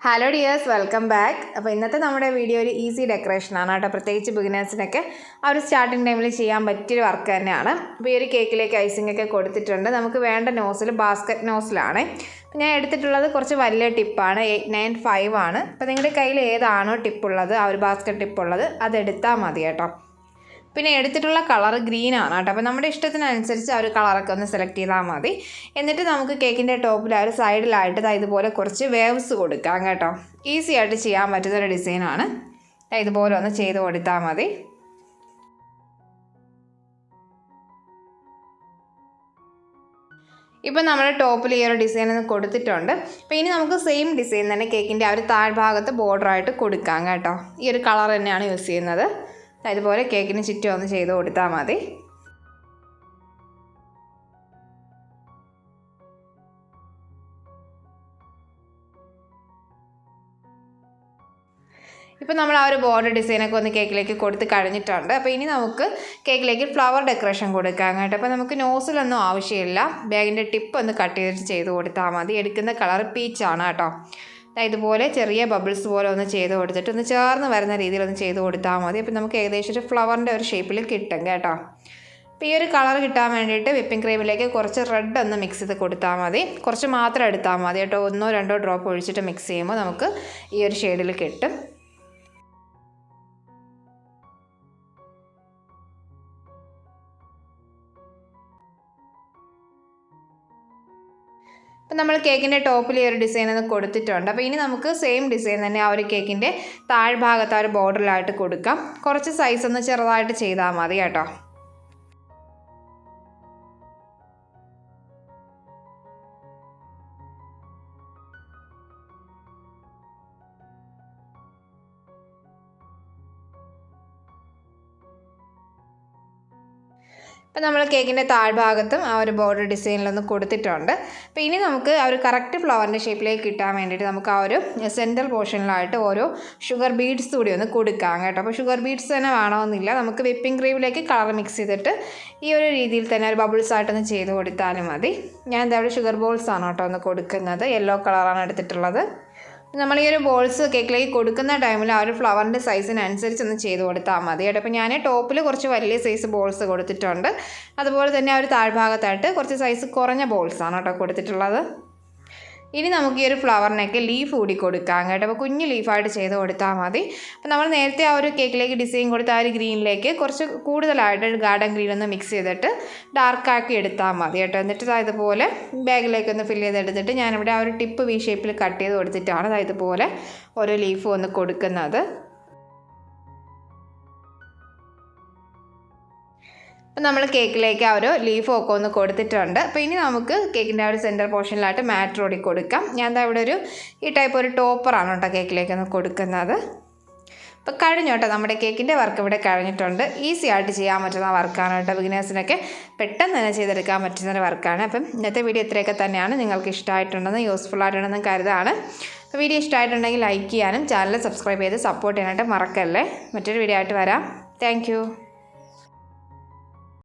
Hello dears, welcome back. അപ്പോൾ ഇന്നത്തെ നമ്മുടെ വീഡിയോ ഒരു ഈസി ഡെക്കറേഷനാണ് കേട്ടോ. പ്രത്യേകിച്ച് ബിഗിനേഴ്സിനൊക്കെ ആ ഒരു സ്റ്റാർട്ടിങ് ടൈമിൽ ചെയ്യാൻ പറ്റിയൊരു വർക്ക് തന്നെയാണ്. അപ്പോൾ ഈ ഒരു കേക്കിലേക്ക് ഐസിംഗ് ഒക്കെ കൊടുത്തിട്ടുണ്ട്. നമുക്ക് വേണ്ട നോസിൽ ബാസ്ക്കറ്റ് നോസിലാണ്. അപ്പോൾ ഞാൻ എടുത്തിട്ടുള്ളത് കുറച്ച് വലിയ ടിപ്പാണ്, 895 ആണ്. അപ്പോൾ നിങ്ങളുടെ കയ്യിൽ ഏതാണോ ടിപ്പുള്ളത്, ആ ഒരു ബാസ്ക്കറ്റ് ടിപ്പുള്ളത്, അതെടുത്താൽ മതി കേട്ടോ. പിന്നെ എടുത്തിട്ടുള്ള കളർ ഗ്രീൻ ആണ് കേട്ടോ. അപ്പോൾ നമ്മുടെ ഇഷ്ടത്തിനനുസരിച്ച് ആ ഒരു കളറൊക്കെ ഒന്ന് സെലക്ട് ചെയ്താൽ മതി. എന്നിട്ട് നമുക്ക് കേക്കിൻ്റെ ടോപ്പിൽ ആ ഒരു സൈഡിലായിട്ട് ഇതുപോലെ കുറച്ച് വേവ്സ് കൊടുക്കാം കേട്ടോ. ഈസി ആയിട്ട് ചെയ്യാൻ പറ്റുന്നൊരു ഡിസൈനാണ്. ഇതുപോലെ ഒന്ന് ചെയ്ത് കൊടുത്താൽ മതി. ഇപ്പോൾ നമ്മൾ ടോപ്പിൽ ഈ ഒരു ഡിസൈൻ ഒന്ന് കൊടുത്തിട്ടുണ്ട്. അപ്പോൾ ഇനി നമുക്ക് സെയിം ഡിസൈൻ തന്നെ കേക്കിൻ്റെ ആ ഒരു താഴ്ഭാഗത്ത് ബോർഡറായിട്ട് കൊടുക്കാം കേട്ടോ. ഈ ഒരു കളർ തന്നെയാണ് യൂസ് ചെയ്യുന്നത്. അതുപോലെ കേക്കിന് ചുറ്റും ഒന്ന് ചെയ്ത് കൊടുത്താൽ മതി. ഇപ്പോൾ നമ്മൾ ആ ഒരു ബോർഡർ ഡിസൈനൊക്കെ ഒന്ന് കേക്കിലേക്ക് കൊടുത്ത് കഴിഞ്ഞിട്ടുണ്ട്. അപ്പോൾ ഇനി നമുക്ക് കേക്കിലേക്ക് ഫ്ലവർ ഡെക്കറേഷൻ കൊടുക്കാം കേട്ടോ. അപ്പോൾ നമുക്ക് നോസിലൊന്നും ആവശ്യമില്ല. ബാഗിൻ്റെ ടിപ്പ് ഒന്ന് കട്ട് ചെയ്ത് കൊടുത്താൽ മതി. എടുക്കുന്ന കളർ പീച്ചാണ് കേട്ടോ. ഇതുപോലെ ചെറിയ ബബിൾസ് പോലെ ഒന്ന് ചെയ്ത് കൊടുത്തിട്ട് ഒന്ന് ചേർന്ന് വരുന്ന രീതിയിൽ ഒന്ന് ചെയ്ത് കൊടുത്താൽ മതി. അപ്പോൾ നമുക്ക് ഏകദേശം ഒരു ഫ്ലവറിൻ്റെ ഒരു ഷേപ്പിൽ കിട്ടും കേട്ടോ. അപ്പോൾ ഈ ഒരു കളർ കിട്ടാൻ വേണ്ടിയിട്ട് വിപ്പിംഗ് ക്രീമിലേക്ക് കുറച്ച് റെഡ് ഒന്ന് മിക്സ് ചെയ്ത് കൊടുത്താൽ മതി. കുറച്ച് മാത്രം എടുത്താൽ മതി കേട്ടോ. 1-2 ഡ്രോപ്പ് ഒഴിച്ചിട്ട് മിക്സ് ചെയ്യുമ്പോൾ നമുക്ക് ഈ ഒരു ഷെയ്ഡിൽ കിട്ടും. അപ്പോൾ നമ്മൾ കേക്കിൻ്റെ ടോപ്പിൽ ഈ ഒരു ഡിസൈൻ ഒന്ന് കൊടുത്തിട്ടുണ്ട്. അപ്പോൾ ഇനി നമുക്ക് സെയിം ഡിസൈൻ തന്നെ ആ ഒരു കേക്കിൻ്റെ താഴ്ഭാഗത്ത് ആ ഒരു ബോർഡറിലായിട്ട് കൊടുക്കാം. കുറച്ച് സൈസ് ഒന്ന് ചെറുതായിട്ട് ചെയ്താൽ മതി കേട്ടോ. അപ്പോൾ നമ്മൾ കേക്കിൻ്റെ താഴ്ഭാഗത്തും ആ ഒരു ബോർഡർ ഡിസൈനിലൊന്ന് കൊടുത്തിട്ടുണ്ട്. അപ്പോൾ ഇനി നമുക്ക് ആ ഒരു കറക്റ്റ് ഫ്ലവറിൻ്റെ ഷേപ്പിലേക്ക് കിട്ടാൻ വേണ്ടിയിട്ട് നമുക്ക് ആ ഒരു സെൻട്രൽ പോർഷനിലായിട്ട് ഓരോ ഷുഗർ ബീഡ്സ് കൂടി ഒന്ന് കൊടുക്കാം കേട്ടോ. അപ്പോൾ ഷുഗർ ബീഡ്സ് തന്നെ വേണമെന്നില്ല. നമുക്ക് വിപ്പിംഗ് ക്രീമിലേക്ക് കളർ മിക്സ് ചെയ്തിട്ട് ഈ ഒരു രീതിയിൽ തന്നെ ഒരു ബബിൾസ് ആയിട്ടൊന്ന് ചെയ്ത് കൊടുത്താലും മതി. ഞാൻ എന്താ അവിടെ ഷുഗർ ബോൾസ് ആണ് കേട്ടോ ഒന്ന് കൊടുക്കുന്നത്. യെല്ലോ കളറാണ് എടുത്തിട്ടുള്ളത്. നമ്മൾ ഈ ഒരു ബോൾസ് കേക്കിലേക്ക് കൊടുക്കുന്ന ടൈമിൽ ആ ഒരു ഫ്ലവറിൻ്റെ സൈസിനനുസരിച്ച് ഒന്ന് ചെയ്ത് കൊടുത്താൽ മതി കേട്ടോ. അപ്പോൾ ഞാൻ ടോപ്പിൽ കുറച്ച് വലിയ സൈസ് ബോൾസ് കൊടുത്തിട്ടുണ്ട്. അതുപോലെ തന്നെ ആ ഒരു താഴ്ഭാഗത്തായിട്ട് കുറച്ച് സൈസ് കുറഞ്ഞ ബോൾസാണ് കേട്ടോ കൊടുത്തിട്ടുള്ളത്. ഇനി നമുക്ക് ഈ ഒരു ഫ്ലവറിനൊക്കെ ലീഫ് കൂടി കൊടുക്കാം കേട്ടോ. അപ്പോൾ കുഞ്ഞ് ലീഫായിട്ട് ചെയ്ത് കൊടുത്താൽ മതി. അപ്പോൾ നമ്മൾ നേരത്തെ ആ ഒരു കേക്കിലേക്ക് ഡിസൈൻ കൊടുത്ത ആ ഒരു ഗ്രീനിലേക്ക് കുറച്ച് കൂടുതലായിട്ട് ഗാർഡൻ ഗ്രീൻ ഒന്ന് മിക്സ് ചെയ്തിട്ട് ഡാർക്കാക്കി എടുത്താൽ മതി കേട്ടോ. എന്നിട്ട് ഇതുപോലെ ബാഗിലേക്കൊന്ന് ഫില്ല് ചെയ്തെടുത്തിട്ട് ഞാനിവിടെ ആ ഒരു ടിപ്പ് വി ഷേപ്പിൽ കട്ട് ചെയ്ത് കൊടുത്തിട്ടാണ് ഇതുപോലെ ഓരോ ലീഫും ഒന്ന് കൊടുക്കുന്നത്. അപ്പോൾ നമ്മൾ കേക്കിലേക്ക് ആ ഒരു ലീഫൊക്കെ ഒന്ന് കൊടുത്തിട്ടുണ്ട്. അപ്പോൾ ഇനി നമുക്ക് കേക്കിൻ്റെ ആ ഒരു സെൻറ്റർ പോർഷനിലായിട്ട് മാറ്റ് റോഡി കൊടുക്കാം. ഞാൻ ഇവിടെ ഈ ടൈപ്പ് ഒരു ടോപ്പറാണ് കേട്ടോ കേക്കിലേക്ക് ഒന്ന് കൊടുക്കുന്നത്. അപ്പോൾ കഴിഞ്ഞു കേട്ടോ, നമ്മുടെ കേക്കിൻ്റെ വർക്ക് ഇവിടെ കഴിഞ്ഞിട്ടുണ്ട്. ഈസി ആയിട്ട് ചെയ്യാൻ പറ്റുന്ന വർക്കാണ് കേട്ടോ. ബിഗിനേഴ്സിനൊക്കെ പെട്ടെന്ന് തന്നെ ചെയ്തെടുക്കാൻ പറ്റുന്നൊരു വർക്കാണ്. അപ്പം ഇന്നത്തെ വീഡിയോ ഇത്രയൊക്കെ തന്നെയാണ്. നിങ്ങൾക്ക് ഇഷ്ടമായിട്ടുണ്ടെന്ന് യൂസ്ഫുൾ ആയിട്ടുണ്ടെന്ന് കരുതാണ്. അപ്പോൾ വീഡിയോ ഇഷ്ടമായിട്ടുണ്ടെങ്കിൽ ലൈക്ക് ചെയ്യാനും ചാനൽ സബ്സ്ക്രൈബ് ചെയ്ത് സപ്പോർട്ട് ചെയ്യാനായിട്ട് മറക്കല്ലേ. മറ്റൊരു വീഡിയോ ആയിട്ട് വരാം. താങ്ക്